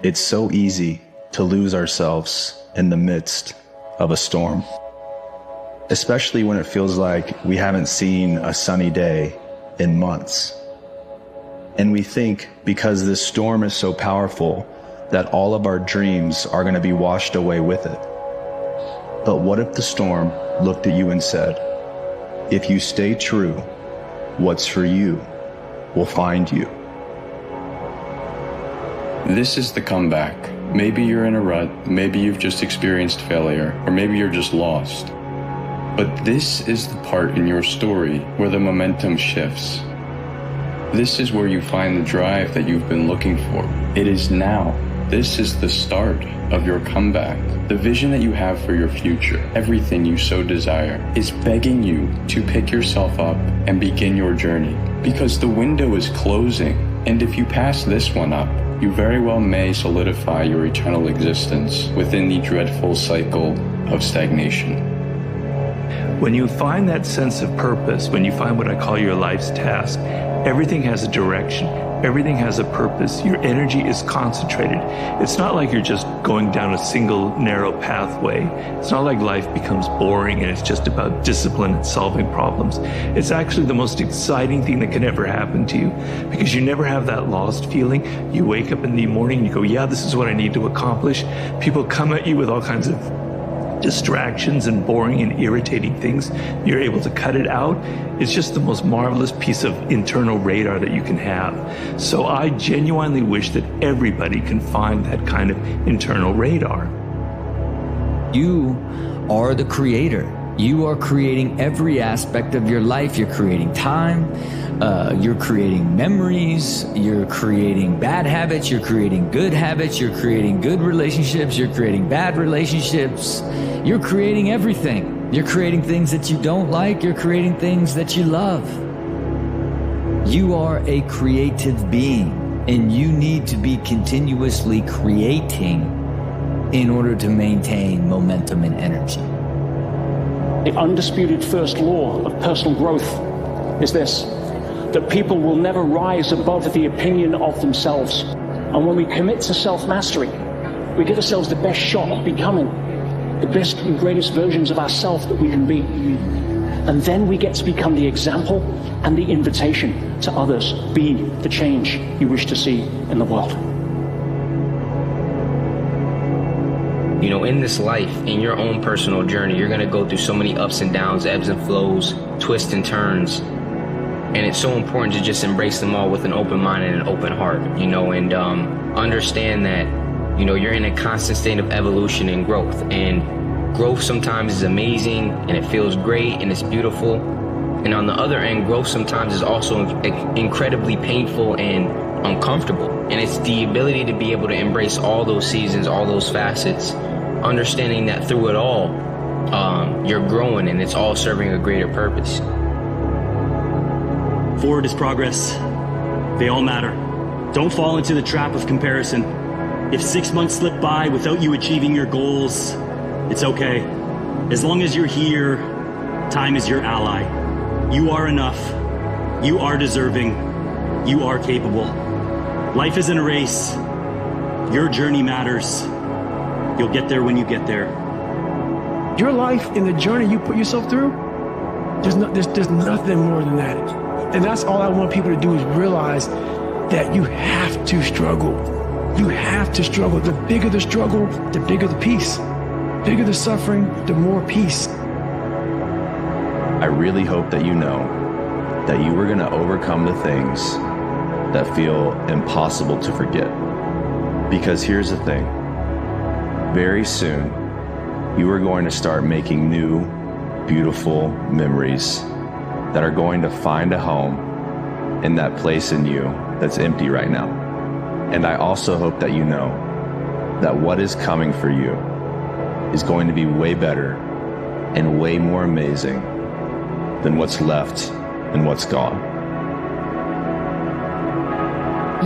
It's so easy to lose ourselves in the midst of a storm, especially when it feels like we haven't seen a sunny day in months. And we think because this storm is so powerful that all of our dreams are going to be washed away with it. But what if the storm looked at you and said, if you stay true, what's for you will find you? This is the comeback. Maybe you're in a rut, maybe you've just experienced failure, or maybe you're just lost. But this is the part in your story where the momentum shifts. This is where you find the drive that you've been looking for. It is now. This is the start of your comeback. The vision that you have for your future, everything you so desire, is begging you to pick yourself up and begin your journey. Because the window is closing, and if you pass this one up, you very well may solidify your eternal existence within the dreadful cycle of stagnation. When you find that sense of purpose, when you find what I call your life's task, everything has a direction, everything has a purpose, your energy is concentrated. It's not like you're just going down a single narrow pathway. It's not like life becomes boring and it's just about discipline and solving problems. It's actually the most exciting thing that can ever happen to you, because you never have that lost feeling. You wake up in the morning and you go, yeah, this is what I need to accomplish. People come at you with all kinds of distractions and boring and irritating things. You're able to cut it out. It's just the most marvelous piece of internal radar that you can have. So I genuinely wish that everybody can find that kind of internal radar. You are the creator. You are creating every aspect of your life. You're creating time, you're creating memories, you're creating bad habits, you're creating good habits, you're creating good relationships, you're creating bad relationships, you're creating everything. You're creating things that you don't like, you're creating things that you love. You are a creative being, and you need to be continuously creating in order to maintain momentum and energy. The undisputed first law of personal growth is this, that people will never rise above the opinion of themselves. And when we commit to self-mastery, we give ourselves the best shot of becoming the best and greatest versions of ourselves that we can be. And then we get to become the example and the invitation to others. Be the change you wish to see in the world. You know, in this life, in your own personal journey, you're going to go through so many ups and downs, ebbs and flows, twists and turns. And it's so important to just embrace them all with an open mind and an open heart, you know, and understand that, you know, you're in a constant state of evolution and growth. And growth sometimes is amazing and it feels great and it's beautiful. And on the other end, growth sometimes is also incredibly painful and uncomfortable. And it's the ability to be able to embrace all those seasons, all those facets, understanding that through it all, you're growing and it's all serving a greater purpose. Forward is progress. They all matter. Don't fall into the trap of comparison. If 6 months slip by without you achieving your goals, it's okay. As long as you're here, time is your ally. You are enough. You are deserving. You are capable. Life isn't a race. Your journey matters. You'll get there when you get there. Your life and the journey you put yourself through, there's nothing more than that. And that's all I want people to do, is realize that you have to struggle. You have to struggle. The bigger the struggle, the bigger the peace. Bigger the suffering, the more peace. I really hope that you know that you are going to overcome the things that feel impossible to forget. Because here's the thing, very soon, you are going to start making new, beautiful memories that are going to find a home in that place in you that's empty right now. And I also hope that you know that what is coming for you is going to be way better and way more amazing than what's left and what's gone.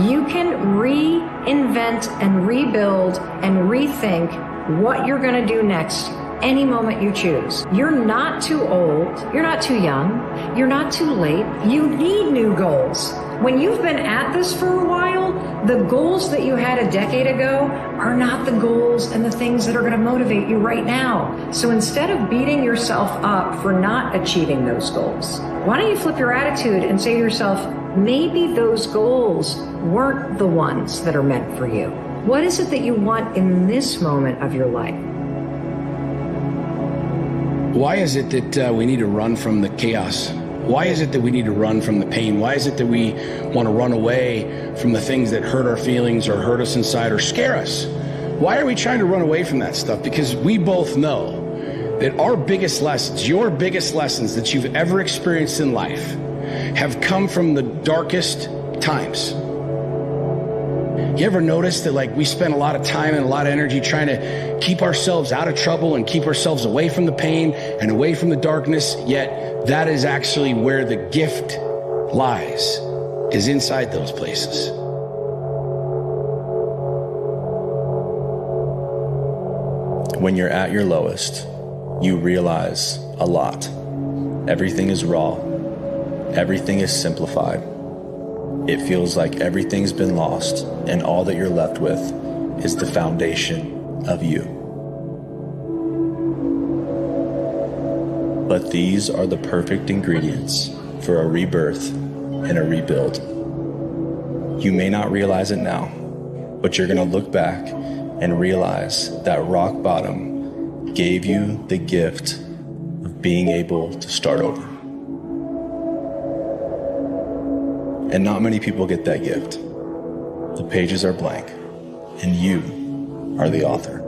You can reinvent and rebuild and rethink what you're going to do next any moment you choose. You're not too old, you're not too young, you're not too late. You need new goals. When you've been at this for a while, The goals that you had a decade ago are not the goals and the things that are going to motivate you right now. So instead of beating yourself up for not achieving those goals, why don't you flip your attitude and say to yourself, maybe those goals weren't the ones that are meant for you. What is it that you want in this moment of your life? Why is it that we need to run from the chaos? Why is it that we need to run from the pain? Why is it that we want to run away from the things that hurt our feelings or hurt us inside or scare us? Why are we trying to run away from that stuff? Because we both know that our biggest lessons, your biggest lessons that you've ever experienced in life have come from the darkest times. You ever notice that we spend a lot of time and a lot of energy trying to keep ourselves out of trouble and keep ourselves away from the pain and away from the darkness, yet that is actually where the gift lies, is inside those places. When you're at your lowest, you realize a lot. Everything is raw. Everything is simplified. It feels like everything's been lost, and all that you're left with is the foundation of you. But these are the perfect ingredients for a rebirth and a rebuild. You may not realize it now, but you're going to look back and realize that rock bottom gave you the gift of being able to start over. And not many people get that gift. The pages are blank, and you are the author.